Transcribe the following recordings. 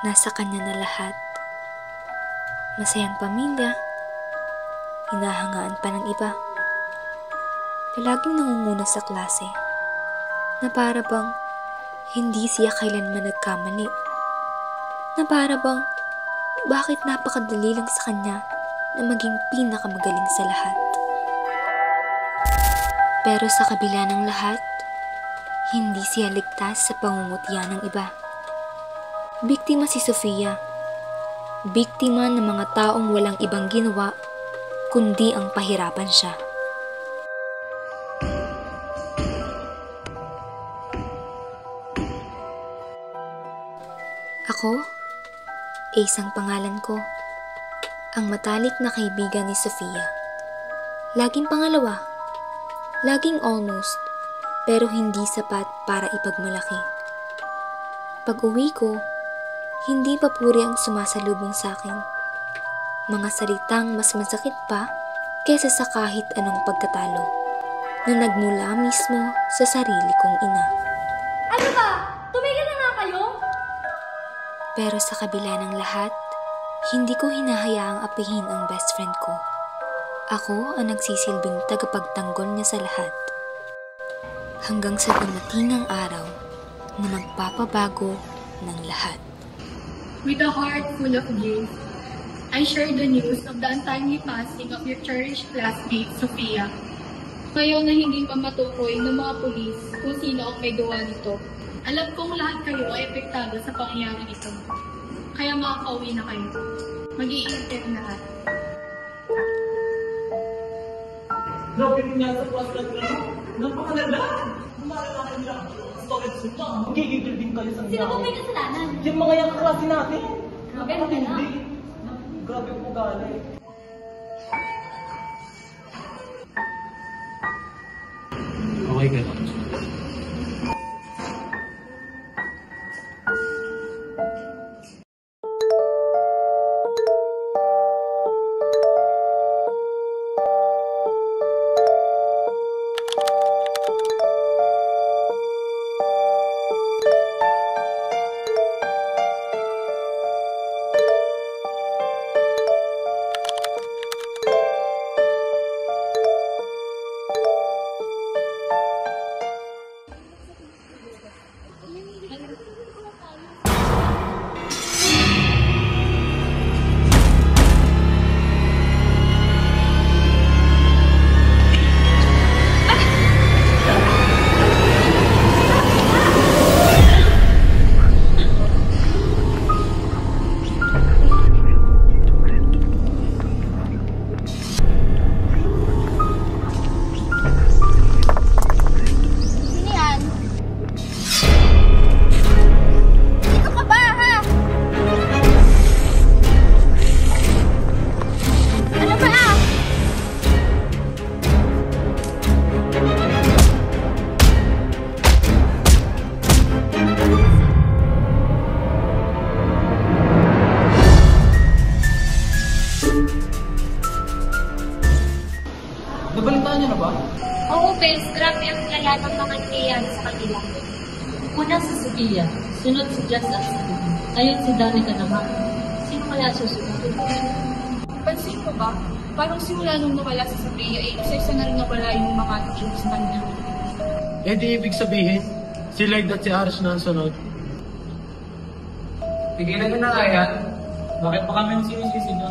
Nasa kanya na lahat. Masayang pamilya, hinahangaan pa ng iba. Palaging nangunguna sa klase, na para bang hindi siya kailanman nagkamali. Na para bang bakit napakadali lang sa kanya na maging pinakamagaling sa lahat. Pero sa kabila ng lahat, hindi siya ligtas sa pangungutya ng iba. Biktima si Sofia. Biktima ng mga taong walang ibang ginawa kundi ang pahirapan siya. Ako, Ace ang pangalan ko. Ang matalik na kaibigan ni Sofia. Laging pangalawa. Laging almost, pero hindi sapat para ipagmalaki. Pag-uwi ko, hindi papuri ang sumasalubong sa akin. Mga salitang mas masakit pa kesa sa kahit anong pagkatalo na nagmula mismo sa sarili kong ina. Ano ba? Tumigil na nga kayo? Pero sa kabila ng lahat, hindi ko hinahayaang apihin ang best friend ko. Ako ang nagsisilbing tagapagtanggol niya sa lahat. Hanggang sa dumating ang araw na magpapabago ng lahat. With a heart full of guilt, I share the news of the untimely passing of your cherished classmate, Sofia. Ngayon na hindi pa matukoy ng mga pulis kung sino ang may gawa nito. Alam kong lahat kayo ay epektado sa pangyayaring ito. Kaya makakauwi na kayo. Mag-iingat kayo lahat. Grabe mo niya sa plastic na napakaganda! Kumalala nila ang storage nito. Magigigil din kayo sa Sino ba may kasalanan? yung mga yung kaklase natin. Maganda na. Grabe po gali. Okay ka na. Nabalitaan niyo na ba? Oo, Pes. Grabe ang kaya ng mga nangyayari sa kanila. Una si Sophia, sunod si Jess at Steve. Ayun si Danica naman. Sino kaya susunod? Pansin mo ba? Parang simula nung nawala si Sophia, isa-isa na rin nawala yung mga teachers sa kanya. Eh di ibig sabihin, si Lloyd at si Aris na ang sunod. Tigilan nyo na nga yan. Bakit pa kami yung sinisisi nyo?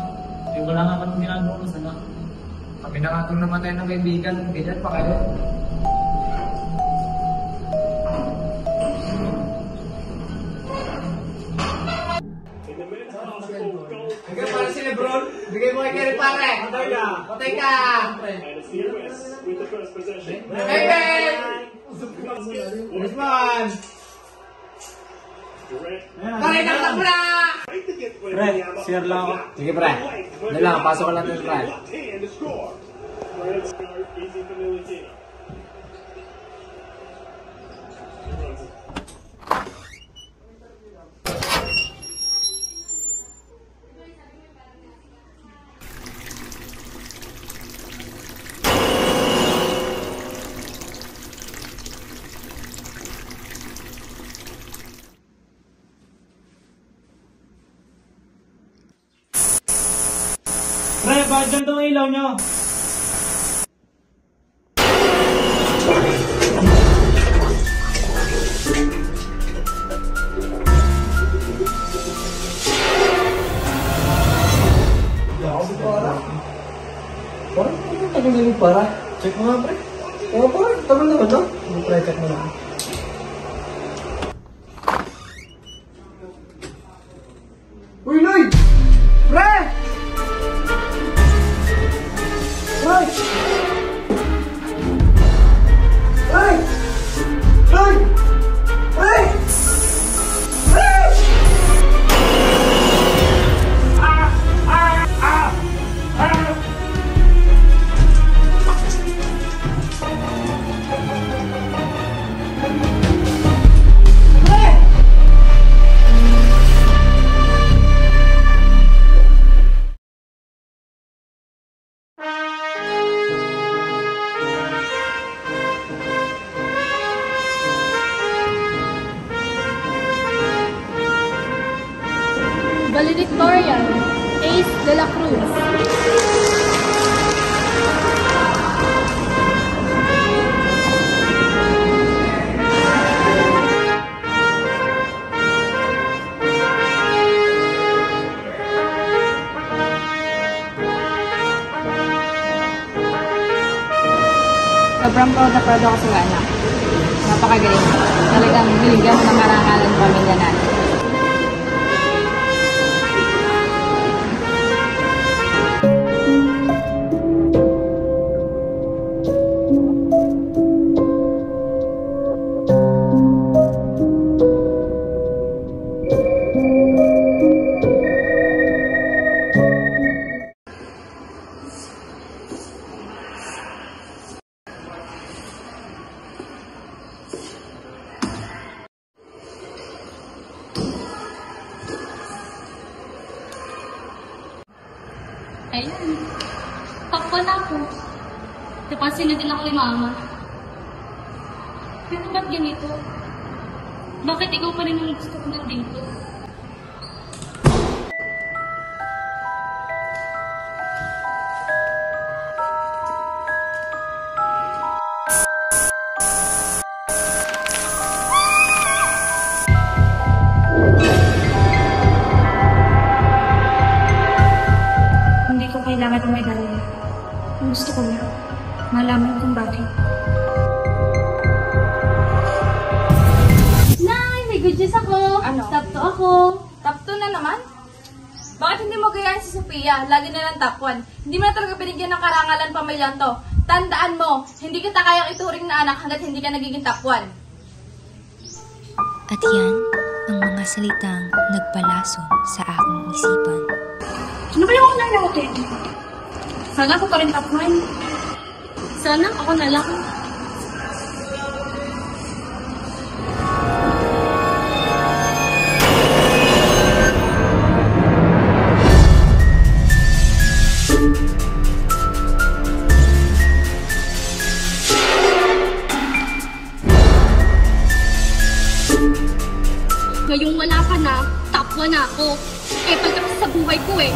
Eh, wala nga kami ginagawa ko sana. Kami na nga itong namatay ng kaibigan. Ganyan pa kayo. Hanggang para si Lebron, bigay mo kay Kerry pare. Patay ka. Patay ka. Hey, Ben! Usman! Pare ka lang, bra! Pre, share lang ako. Sige, pre. Dali lang, pasok ka lang dito, pre. Bakit ganito ang ilaw nyo? Parang tagal na yung para. Check mo nga, pre. Oo, parang tagal naman, no? Check mo lang. Uy, Lloyd! Pre! Lloyd! Lloyd! Lloyd! Lloyd! Lloyd! Valedictorian, Ace de la Cruz. Sobrang proud ako sa anak. Napakagaling. Talagang binigyan mo ng marangalan ng pamilya natin. Ayun. Takpa na ako. Napansin na din ako ni Mama. Pero ba't ganito? Bakit ikaw pa rin ang gusto ko nandito? Hindi ko kailangan ng may dalawa. Ang gusto ko na, malaman kung bakit. Nay, may good news ako. Ano? Top 2 ako. Top 2 na naman? Bakit hindi mo gayaan si Sophia? Lagi na lang top 1. Hindi mo na talaga binigyan ng karangalan pamilyan to. Tandaan mo, hindi kita kayang ituring na anak hanggat hindi ka nagiging top 1. At yan ang mga salitang nagpalason sa aking isipan. Ano ba yung unang natin? Sana ako pa rin top 1. Sana ako na lang. Ngayong wala ka na, top 1 na ako. Eh, pagkatapos sa buhay ko eh.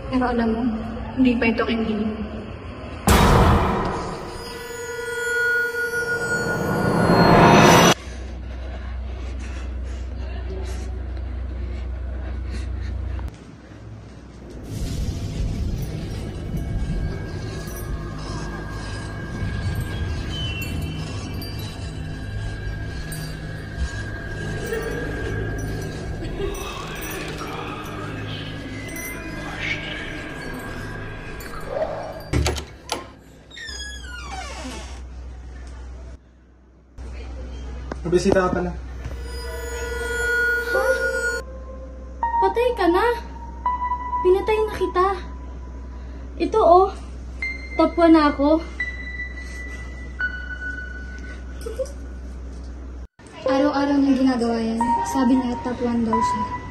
Pero alam mo, hindi pa ito kinikilig. Mabisita ka pala. Patay ka na. Pinatay na kita. Ito oh. Top 1 na ako. Araw-araw niyang ginagawa yan. Sabi niya, top 1 daw siya.